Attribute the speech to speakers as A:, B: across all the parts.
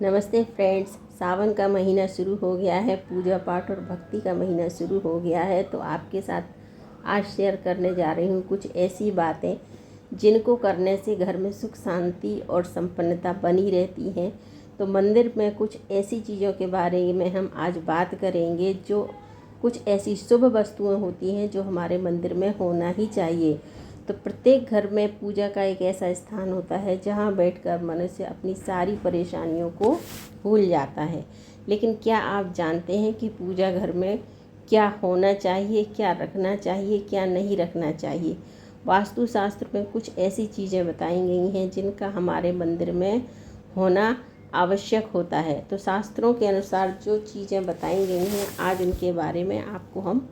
A: नमस्ते फ्रेंड्स, सावन का महीना शुरू हो गया है। पूजा पाठ और भक्ति का महीना शुरू हो गया है। तो आपके साथ आज शेयर करने जा रही हूँ कुछ ऐसी बातें जिनको करने से घर में सुख शांति और संपन्नता बनी रहती हैं। तो मंदिर में कुछ ऐसी चीज़ों के बारे में हम आज बात करेंगे, जो कुछ ऐसी शुभ वस्तुएं होती हैं जो हमारे मंदिर में होना ही चाहिए। तो प्रत्येक घर में पूजा का एक ऐसा स्थान होता है जहाँ बैठकर मनुष्य अपनी सारी परेशानियों को भूल जाता है। लेकिन क्या आप जानते हैं कि पूजा घर में क्या होना चाहिए, क्या रखना चाहिए, क्या नहीं रखना चाहिए? वास्तुशास्त्र में कुछ ऐसी चीज़ें बताई गई हैं जिनका हमारे मंदिर में होना आवश्यक होता है। तो शास्त्रों के अनुसार जो चीज़ें बताई गई हैं, आज उनके बारे में आपको हम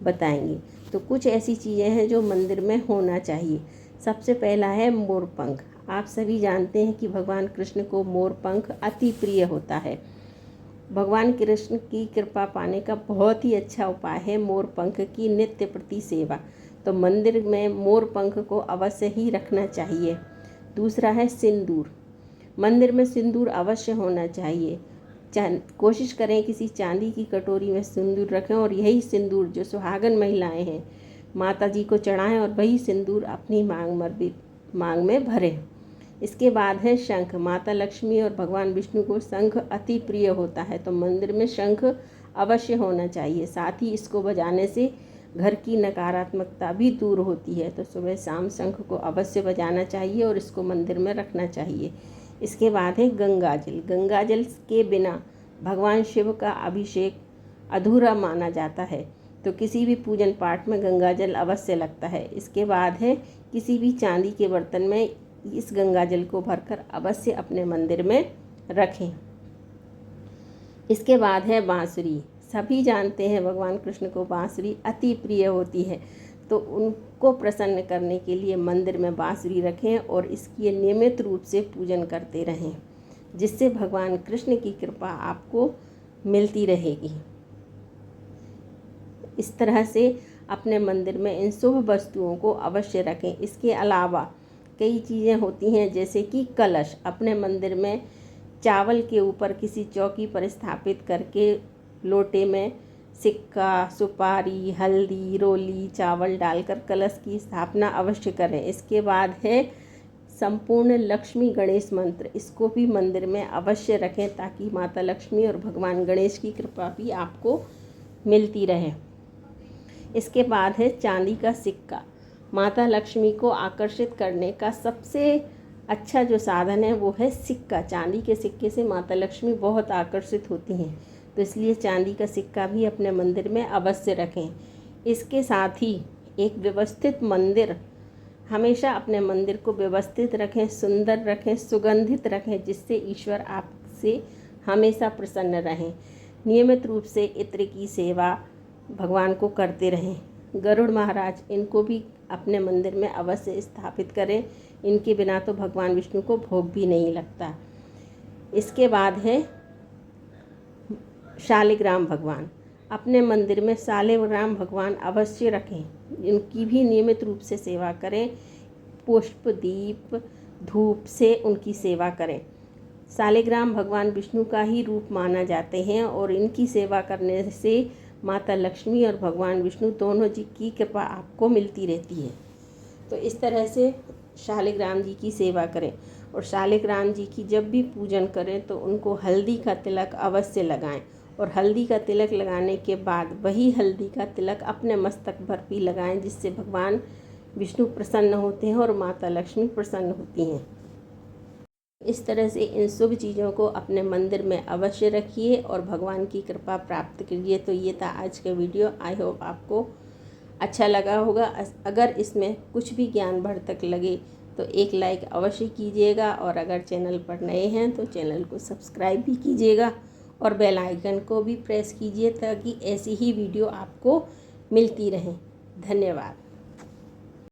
A: बताएंगे। तो कुछ ऐसी चीज़ें हैं जो मंदिर में होना चाहिए। सबसे पहला है मोर पंख। आप सभी जानते हैं कि भगवान कृष्ण को मोर पंख अति प्रिय होता है। भगवान कृष्ण की कृपा पाने का बहुत ही अच्छा उपाय है मोर पंख की नित्य प्रति सेवा। तो मंदिर में मोर पंख को अवश्य ही रखना चाहिए। दूसरा है सिंदूर। मंदिर में सिंदूर अवश्य होना चाहिए। कोशिश करें किसी चांदी की कटोरी में सिंदूर रखें और यही सिंदूर जो सुहागन महिलाएं हैं माता जी को चढ़ाएं और वही सिंदूर अपनी मांग में भरें। इसके बाद है शंख। माता लक्ष्मी और भगवान विष्णु को शंख अति प्रिय होता है। तो मंदिर में शंख अवश्य होना चाहिए। साथ ही इसको बजाने से घर की नकारात्मकता भी दूर होती है। तो सुबह शाम शंख को अवश्य बजाना चाहिए और इसको मंदिर में रखना चाहिए। इसके बाद है गंगा जल। गंगा जल के बिना भगवान शिव का अभिषेक अधूरा माना जाता है। तो किसी भी पूजन पाठ में गंगा जल अवश्य लगता है। इसके बाद है किसी भी चांदी के बर्तन में इस गंगा जल को भरकर अवश्य अपने मंदिर में रखें। इसके बाद है बांसुरी। सभी जानते हैं भगवान कृष्ण को बांसुरी अति प्रिय होती है। तो उनको प्रसन्न करने के लिए मंदिर में बांसुरी रखें और इसकी नियमित रूप से पूजन करते रहें, जिससे भगवान कृष्ण की कृपा आपको मिलती रहेगी। इस तरह से अपने मंदिर में इन शुभ वस्तुओं को अवश्य रखें। इसके अलावा कई चीज़ें होती हैं, जैसे कि कलश। अपने मंदिर में चावल के ऊपर किसी चौकी पर स्थापित करके लोटे में सिक्का, सुपारी, हल्दी, रोली, चावल डालकर कलश की स्थापना अवश्य करें। इसके बाद है संपूर्ण लक्ष्मी गणेश मंत्र। इसको भी मंदिर में अवश्य रखें ताकि माता लक्ष्मी और भगवान गणेश की कृपा भी आपको मिलती रहे। इसके बाद है चांदी का सिक्का। माता लक्ष्मी को आकर्षित करने का सबसे अच्छा जो साधन है वो है सिक्का। चांदी के सिक्के से माता लक्ष्मी बहुत आकर्षित होती हैं। तो इसलिए चांदी का सिक्का भी अपने मंदिर में अवश्य रखें। इसके साथ ही एक व्यवस्थित मंदिर, हमेशा अपने मंदिर को व्यवस्थित रखें, सुंदर रखें, सुगंधित रखें, जिससे ईश्वर आपसे हमेशा प्रसन्न रहें। नियमित रूप से इत्र की सेवा भगवान को करते रहें। गरुड़ महाराज, इनको भी अपने मंदिर में अवश्य स्थापित करें। इनके बिना तो भगवान विष्णु को भोग भी नहीं लगता। इसके बाद है शालिग्राम भगवान। अपने मंदिर में शालिग्राम भगवान अवश्य रखें। इनकी भी नियमित रूप से सेवा करें। पुष्प, दीप, धूप से उनकी सेवा करें। शालिग्राम भगवान विष्णु का ही रूप माना जाते हैं और इनकी सेवा करने से माता लक्ष्मी और भगवान विष्णु दोनों जी की कृपा आपको मिलती रहती है। तो इस तरह से शालिग्राम जी की सेवा करें। और शालिग्राम जी की जब भी पूजन करें तो उनको हल्दी का तिलक अवश्य लगाएं। और हल्दी का तिलक लगाने के बाद वही हल्दी का तिलक अपने मस्तक पर भी लगाएं, जिससे भगवान विष्णु प्रसन्न होते हैं और माता लक्ष्मी प्रसन्न होती हैं। इस तरह से इन शुभ चीज़ों को अपने मंदिर में अवश्य रखिए और भगवान की कृपा प्राप्त करिए। तो ये था आज का वीडियो। आई होप आपको अच्छा लगा होगा। अगर इसमें कुछ भी ज्ञान वर्धक लगे तो एक लाइक अवश्य कीजिएगा और अगर चैनल पर नए हैं तो चैनल को सब्सक्राइब भी कीजिएगा और बेल आइकन को भी प्रेस कीजिए ताकि ऐसी ही वीडियो आपको मिलती रहें। धन्यवाद।